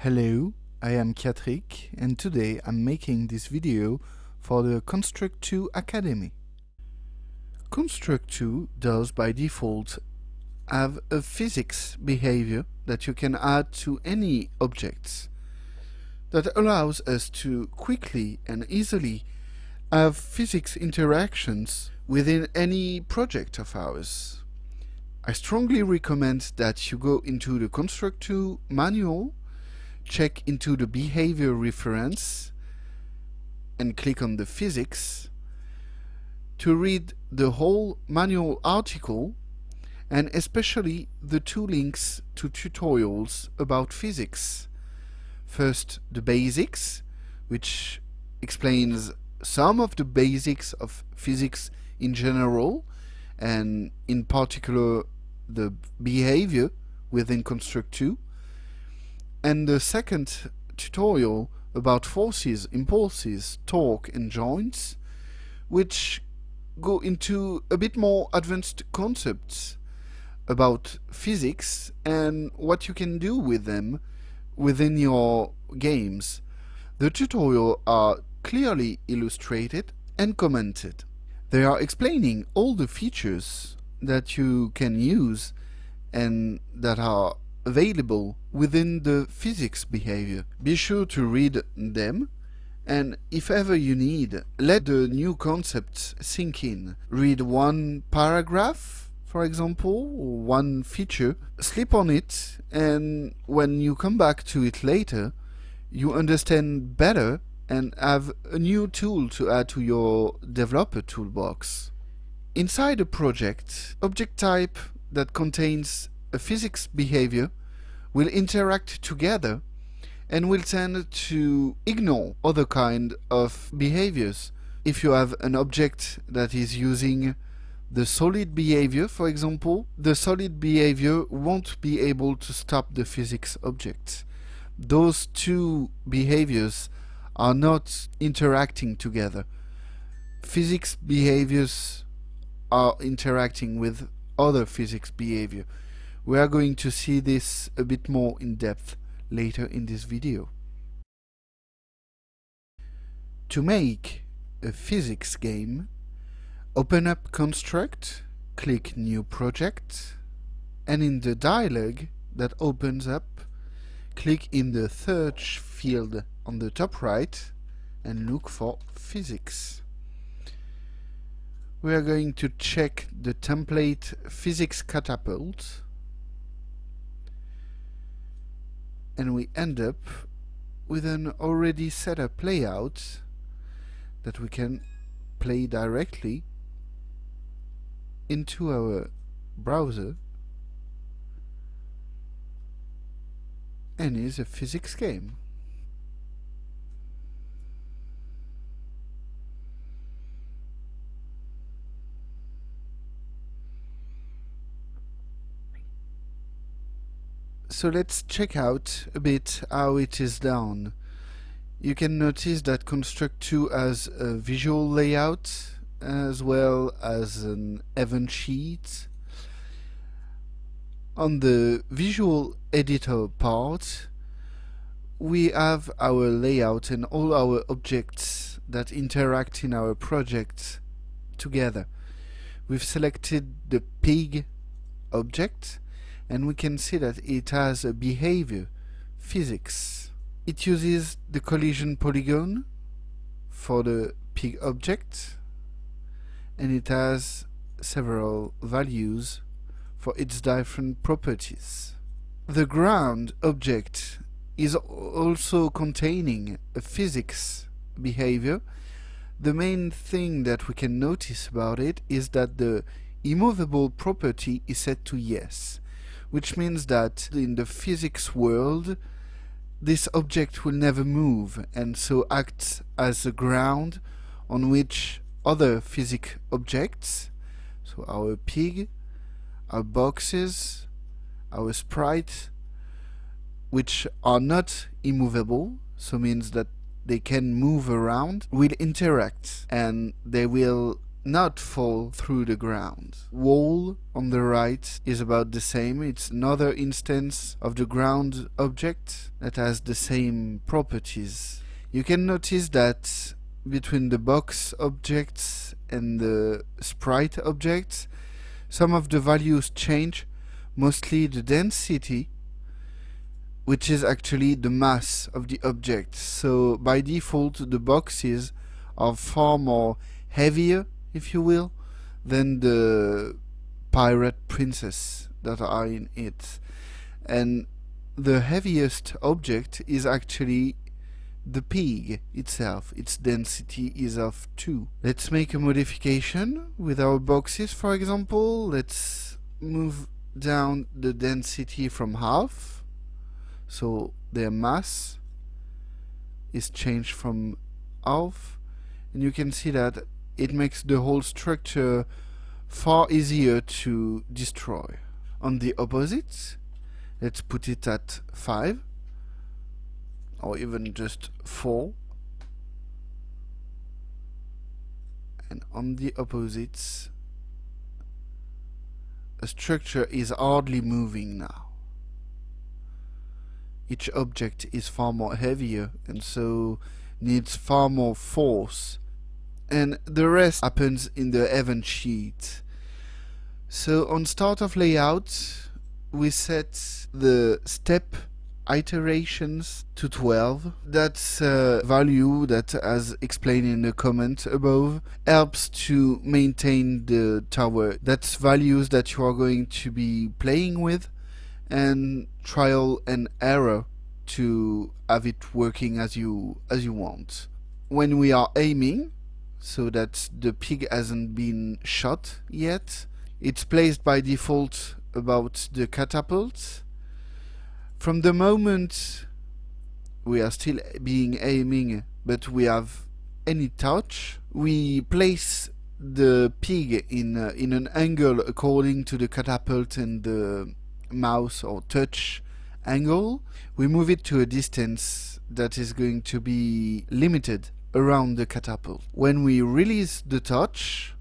Hello, I am Kyatric and today I'm making this video for the Construct 2 Academy. Construct 2 does by default have a physics behavior that you can add to any objects that allows us to quickly and easily have physics interactions within any project of ours. I strongly recommend that you go into the Construct 2 manual, check into the behavior reference and click on the physics to read the whole manual article and especially the two links to tutorials about physics. First, the basics, which explains some of the basics of physics in general and in particular the behavior within Construct 2. And the second tutorial about forces, impulses, torque and joints, which go into a bit more advanced concepts about physics and what you can do with them within your games. The tutorials are clearly illustrated and commented. They are explaining all the features that you can use and that are available within the physics behavior. Be sure to read them, and if ever you need, let the new concepts sink in. Read one paragraph, for example, or one feature, sleep on it, and when you come back to it later, you understand better and have a new tool to add to your developer toolbox. Inside a project, object type that contains a physics behavior will interact together and will tend to ignore other kind of behaviors. If you have an object that is using the solid behavior, for example, the solid behavior won't be able to stop the physics object. Those two behaviors are not interacting together. Physics behaviors are interacting with other physics behavior. We are going to see this a bit more in depth later in this video. To make a physics game, open up Construct, click New Project, and in the dialog that opens up, click in the search field on the top right and look for physics. We are going to check the template physics catapult, and we end up with an already set up layout that we can play directly into our browser, and is a physics game. So let's check out a bit how it is done. You can notice that Construct 2 has a visual layout as well as an event sheet. On the visual editor part, we have our layout and all our objects that interact in our project together. We've selected the pig object, and we can see that it has a behavior, physics. It uses the collision polygon for the pig object, and it has several values for its different properties. The ground object is also containing a physics behavior. The main thing that we can notice about it is that the immovable property is set to yes, which means that in the physics world, this object will never move and so acts as a ground on which other physics objects, so our pig, our boxes, our sprite, which are not immovable, so means that they can move around, will interact and they will not fall through the ground. Wall on the right is about the same. It's another instance of the ground object that has the same properties. You can notice that between the box objects and the sprite objects, some of the values change, mostly the density, which is actually the mass of the object. So by default, the boxes are far more heavier, if you will, than the pirate princess that are in it. And the heaviest object is actually the pig itself. Its density is of 2. Let's make a modification with our boxes, for example. Let's move down the density from half, so their mass is changed from half, and you can see that it makes the whole structure far easier to destroy. On the opposite, let's put it at 5, or even just 4. And on the opposites, a structure is hardly moving now. Each object is far more heavier and so needs far more force. And the rest happens in the event sheet. So on start of layout, we set the step iterations to 12. That's a value that, as explained in the comment above, helps to maintain the tower. That's values that you are going to be playing with, and trial and error to have it working as you want. When we are aiming, so that the pig hasn't been shot yet, it's placed by default about the catapult. From the moment we are still being aiming, but we have any touch, we place the pig in an angle according to the catapult and the mouse or touch angle. We move it to a distance that is going to be limited around the catapult. When we release the touch,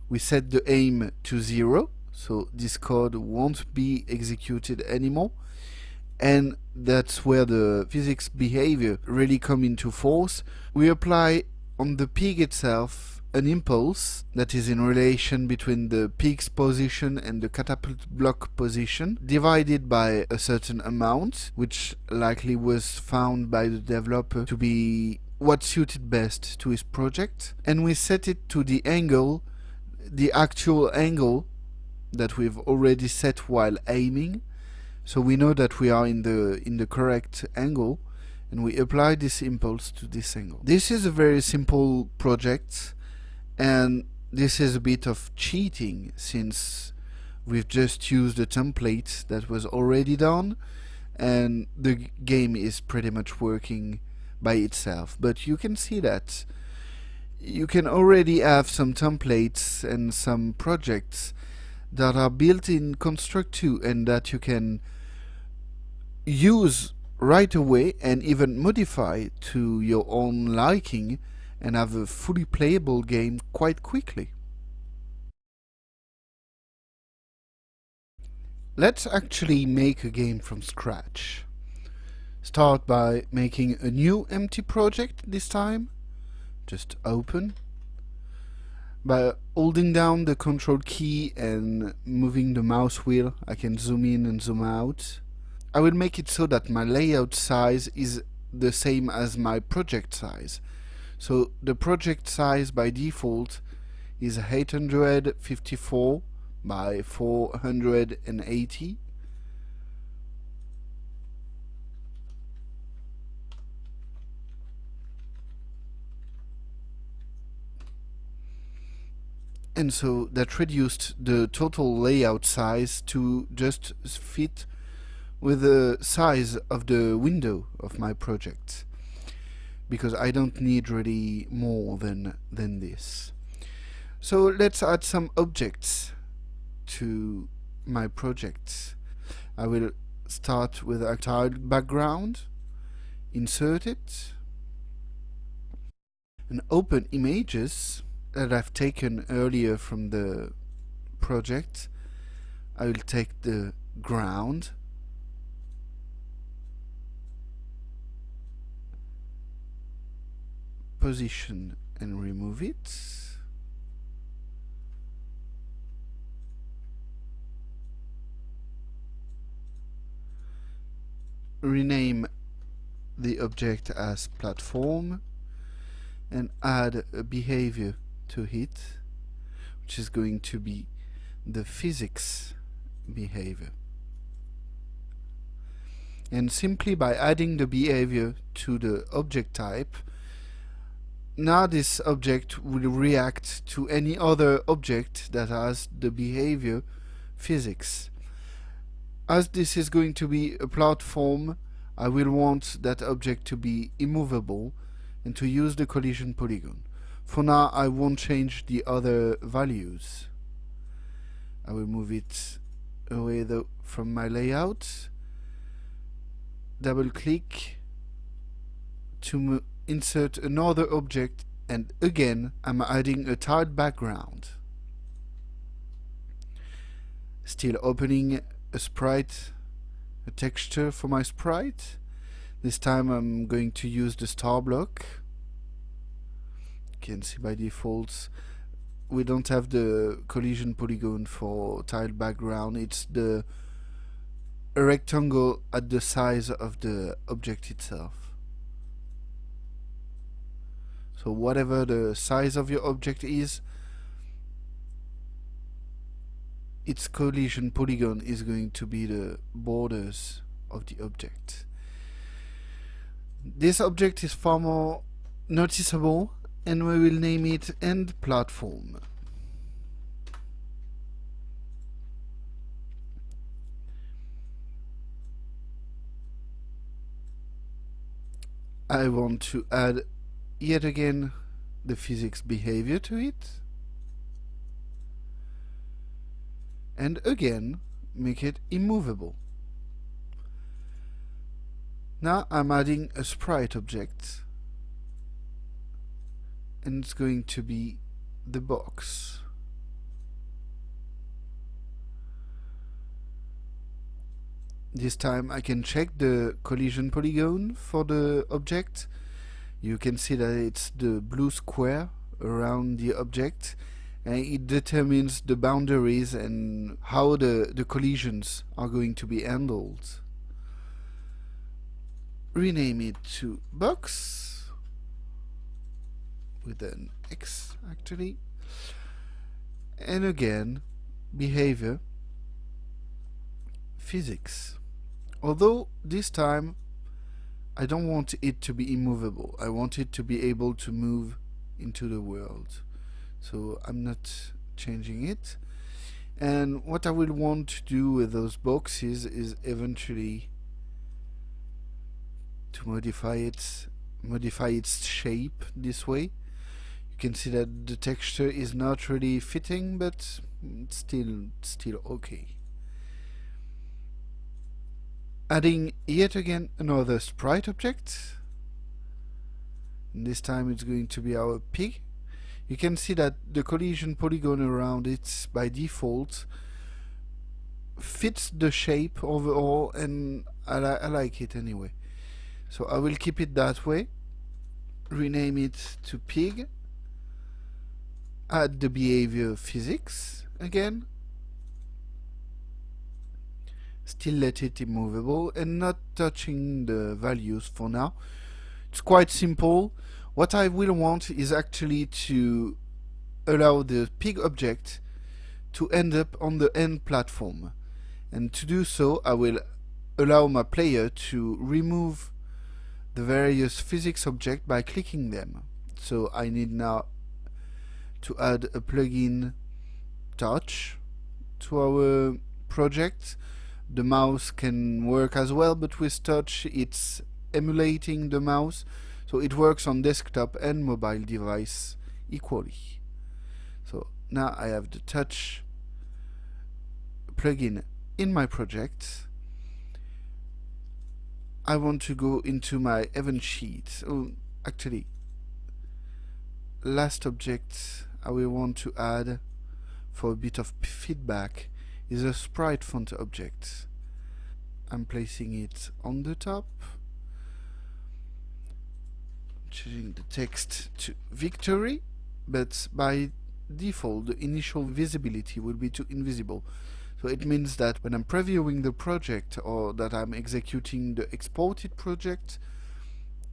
we set the aim to 0, so this code won't be executed anymore. And that's where the physics behavior really come into force. We apply on the pig itself an impulse that is in relation between the pig's position and the catapult block position, divided by a certain amount, which likely was found by the developer to be what suited best to his project. And we set it to the angle, the actual angle that we've already set while aiming. So we know that we are in the correct angle, and we apply this impulse to this angle. This is a very simple project, and this is a bit of cheating since we've just used a template that was already done, and the game is pretty much working by itself. But you can see that you can already have some templates and some projects that are built in Construct 2 and that you can use right away and even modify to your own liking and have a fully playable game quite quickly. Let's actually make a game from scratch. Start by making a new empty project this time. Just open. By holding down the control key and moving the mouse wheel, I can zoom in and zoom out. I will make it so that my layout size is the same as my project size. So the project size by default is 854 by 480. And so that reduced the total layout size to just fit with the size of the window of my project, because I don't need really more than this. So let's add some objects to my project. I will start with a tile background, insert it, and open images, that I've taken earlier from the project. I will take the ground, position and remove it. Rename the object as platform and add a behavior to it, which is going to be the physics behavior. And simply by adding the behavior to the object type, now this object will react to any other object that has the behavior physics. As this is going to be a platform, I will want that object to be immovable and to use the collision polygon. For now, I won't change the other values. I will move it away from my layout. Double click to insert another object, and again I'm adding a tiled background. Still opening a sprite, a texture for my sprite. This time I'm going to use the star block. You can see by default we don't have the collision polygon for tiled background. It's a rectangle at the size of the object itself. So whatever the size of your object is, its collision polygon is going to be the borders of the object. This object is far more noticeable, and we will name it end platform. I want to add yet again the physics behavior to it, and again make it immovable. Now I'm adding a sprite object, and it's going to be the box. This time I can check the collision polygon for the object. You can see that it's the blue square around the object, and it determines the boundaries and how the collisions are going to be handled. Rename it to box with an X actually, and again behavior physics. Although this time I don't want it to be immovable, I want it to be able to move into the world, so I'm not changing it. And what I will want to do with those boxes is eventually to modify its shape this way. You can see that the texture is not really fitting, but it's still okay. Adding yet again another sprite object, and this time it's going to be our pig. You can see that the collision polygon around it by default fits the shape overall, and I like it anyway, so I will keep it that way. Rename it to pig, add the behavior physics again, still let it immovable and not touching the values for now. It's quite simple. What I will want is actually to allow the pig object to end up on the end platform, and to do so I will allow my player to remove the various physics objects by clicking them. So I need now to add a plugin touch to our project. The mouse can work as well, but with touch it's emulating the mouse, so it works on desktop and mobile device equally. So now I have the touch plugin in my project. I want to go into my event sheet. Oh, actually, last object I will want to add, for a bit of feedback, is a sprite font object. I'm placing it on the top, changing the text to victory, but by default the initial visibility will be to invisible. So it means that when I'm previewing the project or that I'm executing the exported project,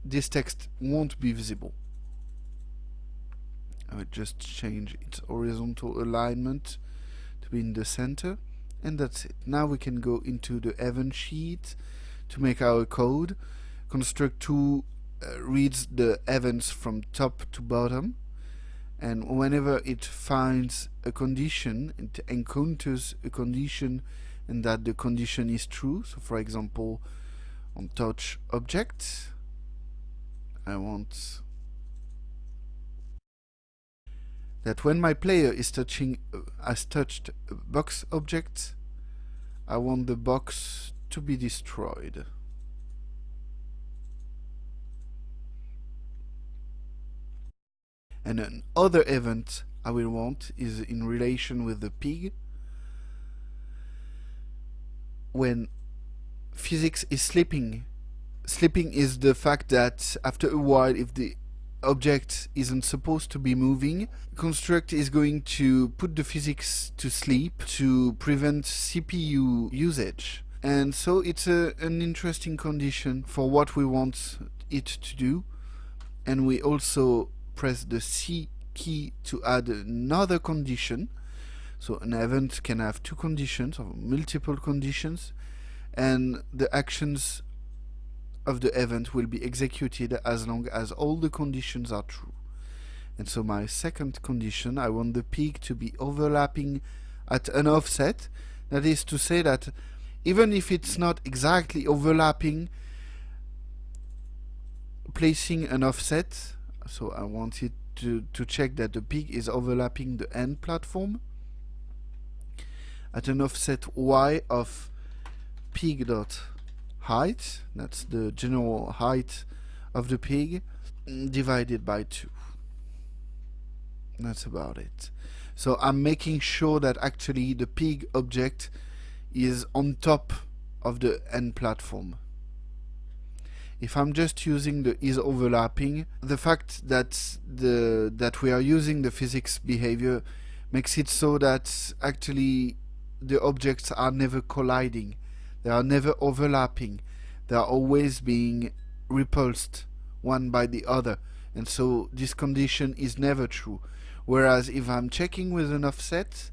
this text won't be visible. I will just change its horizontal alignment to be in the center, and that's it. Now we can go into the event sheet to make our code. Construct2 reads the events from top to bottom, and whenever it finds a condition, it encounters a condition and that the condition is true. So for example, on touch object, I want that when my player is has touched a box object, I want the box to be destroyed. And another event I will want is in relation with the pig. When physics is sleeping is the fact that after a while, if the object isn't supposed to be moving, construct is going to put the physics to sleep to prevent CPU usage. And so it's an interesting condition for what we want it to do. And we also press the C key to add another condition. So an event can have two conditions or multiple conditions, and the actions of the event will be executed as long as all the conditions are true. And so my second condition, I want the pig to be overlapping at an offset. That is to say that even if it's not exactly overlapping, placing an offset, so I want it to check that the pig is overlapping the end platform at an offset y of pig.height, that's the general height of the pig, divided by 2. That's about it. So I'm making sure that actually the pig object is on top of the end platform. If I'm just using the is overlapping, the fact that we are using the physics behavior makes it so that actually the objects are never colliding, they are never overlapping, they are always being repulsed one by the other, and so this condition is never true. Whereas if I'm checking with an offset,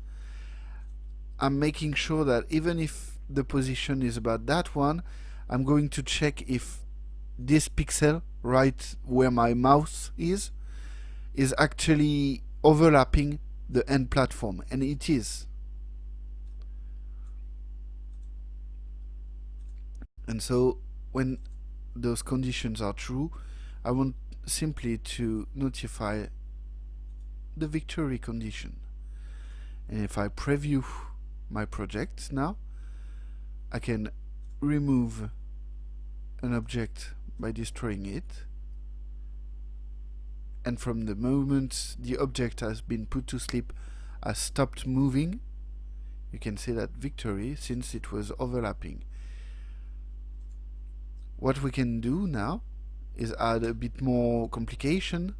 I'm making sure that even if the position is about that one, I'm going to check if this pixel right where my mouse is actually overlapping the end platform, and it is. And so when those conditions are true, I want simply to notify the victory condition. And if I preview my project now, I can remove an object by destroying it, and from the moment the object has been put to sleep, has stopped moving, you can see that victory since it was overlapping. What we can do now is add a bit more complication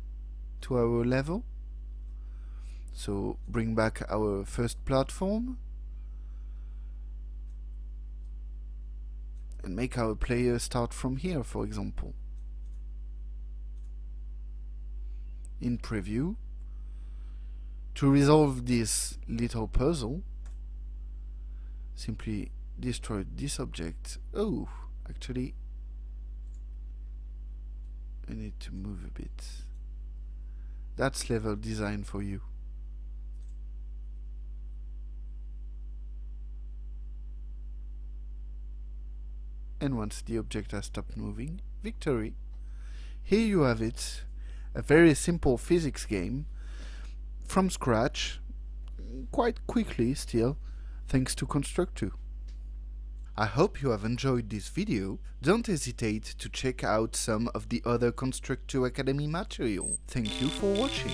to our level. So bring back our first platform and make our player start from here, for example. In preview, to resolve this little puzzle, simply destroy this object. Oh, actually, I need to move a bit. That's level design for you. And once the object has stopped moving, victory. Here you have it, a very simple physics game from scratch, quite quickly still, thanks to Construct2. I hope you have enjoyed this video. Don't hesitate to check out some of the other Construct2 Academy material. Thank you for watching.